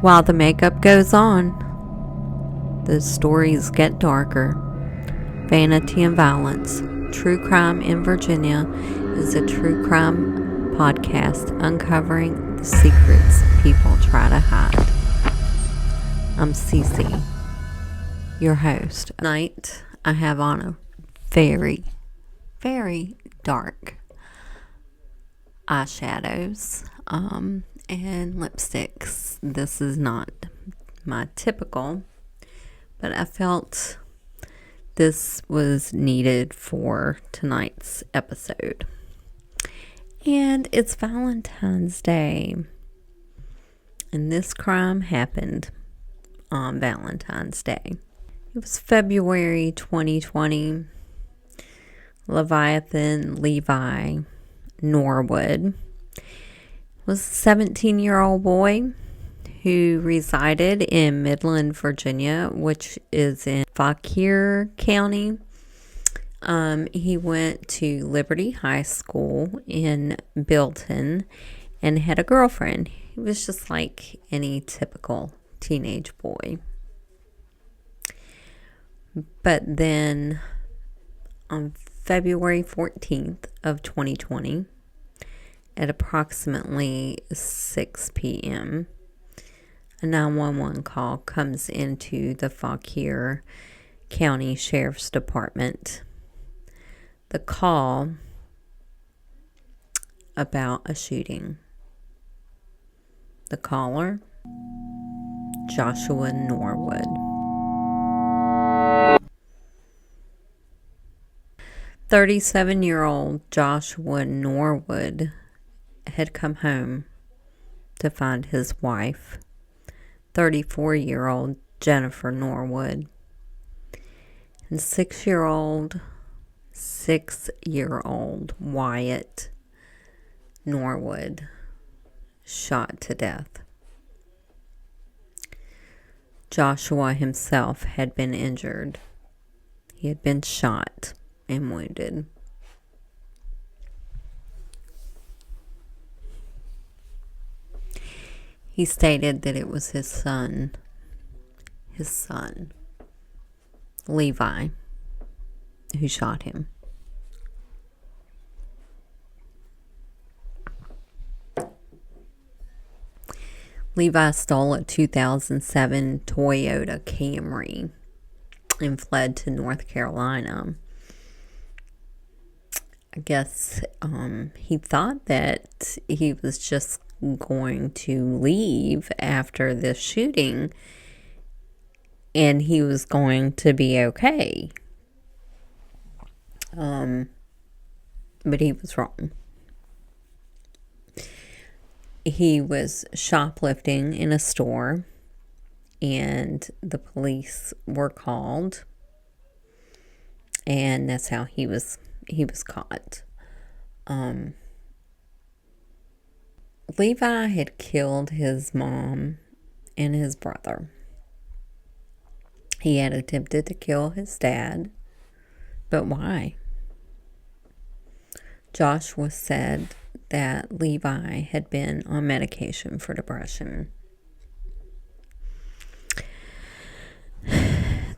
While the makeup goes on, the stories get darker. Vanity and Violence, True Crime in Virginia, is a true crime podcast uncovering the secrets people try to hide. I'm Cece, your host. Tonight, I have on a very, very dark eyeshadows and lipsticks. This is not my typical, but I felt this was needed for tonight's episode. And it's Valentine's Day, and this crime happened on Valentine's Day. It was February 2020. Leviathan Levi Norwood was a 17-year-old boy who resided in Midland, Virginia, which is in Fauquier County. He went to Liberty High School in Bilton and had a girlfriend. He was just like any typical teenage boy. But then on February 14th of 2020, at approximately 6 p.m., a 911 call comes into the Fauquier County Sheriff's Department. The call about a shooting. The caller, Joshua Norwood. 37-year-old Joshua Norwood had come home to find his wife, 34-year-old Jennifer Norwood, and 6-year-old Wyatt Norwood shot to death. Joshua himself had been injured. He had been shot and wounded. He stated that it was his son, Levi, who shot him. Levi stole a 2007 Toyota Camry and fled to North Carolina. I guess he thought that he was just going to leave after this shooting and he was going to be okay. But he was wrong. He was shoplifting in a store and the police were called, and that's how he was caught. Levi had killed his mom and his brother. He had attempted to kill his dad, but why? Joshua said that Levi had been on medication for depression.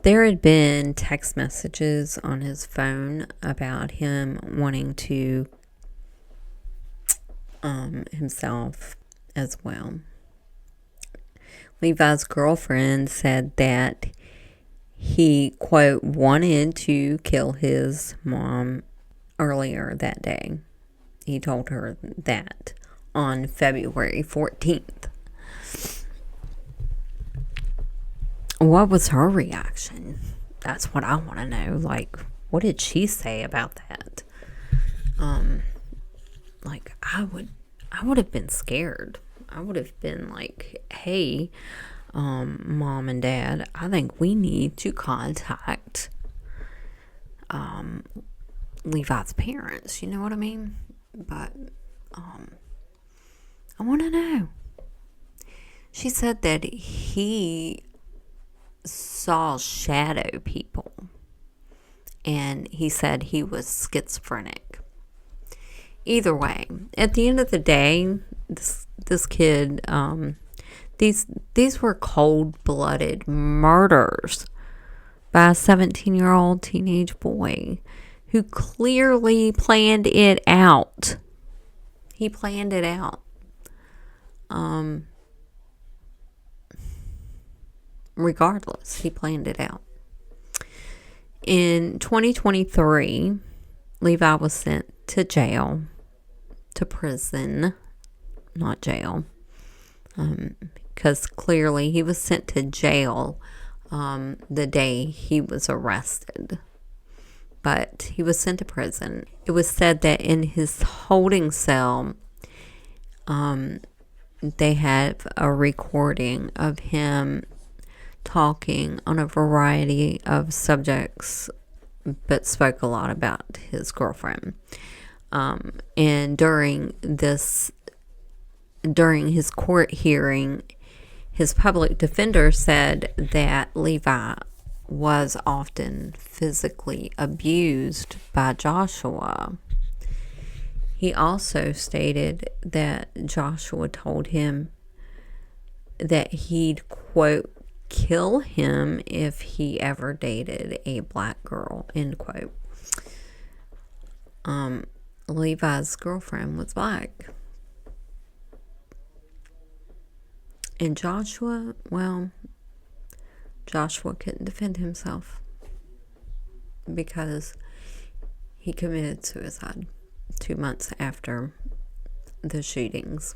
There had been text messages on his phone about him wanting to himself as well. Levi's girlfriend said that he, quote, wanted to kill his mom earlier that day. He told her that on February 14th. What was her reaction? That's what I want to know. Like, what did she say about that? Like, I would have been scared. I would have been like, hey, mom and dad, I think we need to contact Levi's parents. You know what I mean? But I want to know. She said that he saw shadow people, and he said he was schizophrenic. Either way, at the end of the day, this kid These were cold-blooded murders by a 17-year-old teenage boy who clearly planned it out. He planned it out. Regardless, he planned it out. In 2023, Levi was sent to prison, not jail, because clearly he was sent to jail the day he was arrested. But he was sent to prison. It was said that in his holding cell, they have a recording of him talking on a variety of subjects, but spoke a lot about his girlfriend. And during his court hearing, his public defender said that Levi was often physically abused by Joshua. He also stated that Joshua told him that he'd, quote, kill him if he ever dated a black girl, end quote. Levi's girlfriend was black. And Joshua couldn't defend himself because he committed suicide 2 months after the shootings.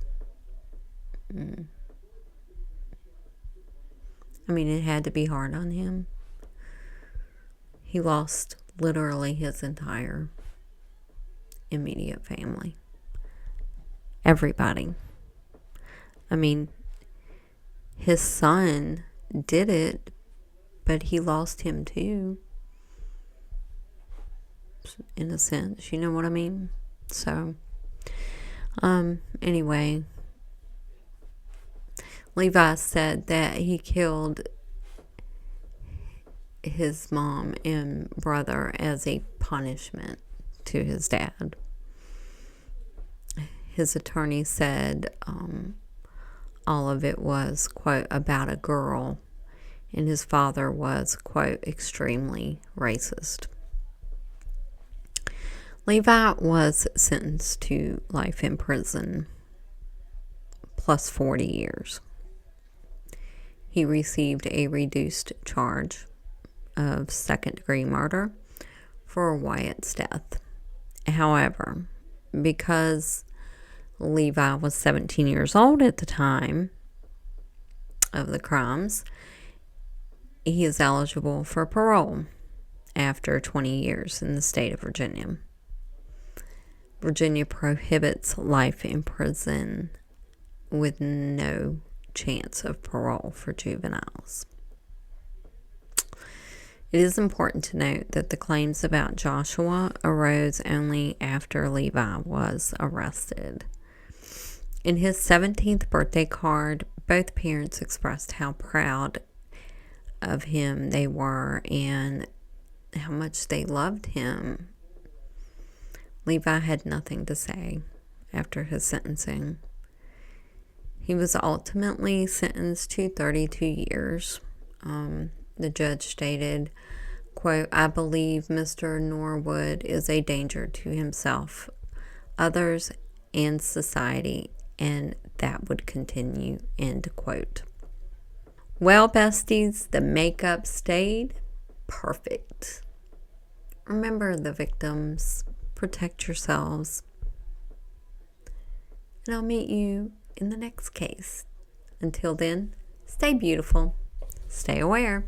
I mean, it had to be hard on him. He lost literally his entire immediate family. Everybody. I mean, his son did it, but he lost him too. In a sense, you know what I mean? So, anyway, Levi said that he killed his mom and brother as a punishment to his dad. His attorney said all of it was, quote, about a girl, and his father was, quote, extremely racist. Levi was sentenced to life in prison plus 40 years. He received a reduced charge of second-degree murder for Wyatt's death. However, because Levi was 17 years old at the time of the crimes, he is eligible for parole after 20 years in the state of Virginia. Virginia prohibits life in prison with no chance of parole for juveniles. It is important to note that the claims about Joshua arose only after Levi was arrested. In his 17th birthday card, both parents expressed how proud of him they were and how much they loved him. Levi had nothing to say after his sentencing. He was ultimately sentenced to 32 years. The judge stated, quote, I believe Mr. Norwood is a danger to himself, others, and society, and that would continue, end quote. Well, besties, the makeup stayed perfect. Remember the victims. Protect yourselves. And I'll meet you in the next case. Until then, stay beautiful. Stay aware.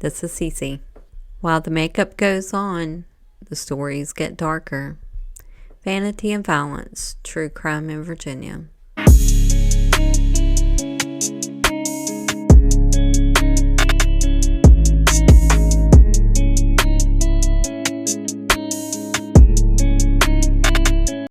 This is Cece. While the makeup goes on, the stories get darker. Vanity and Violence, True Crime in Virginia.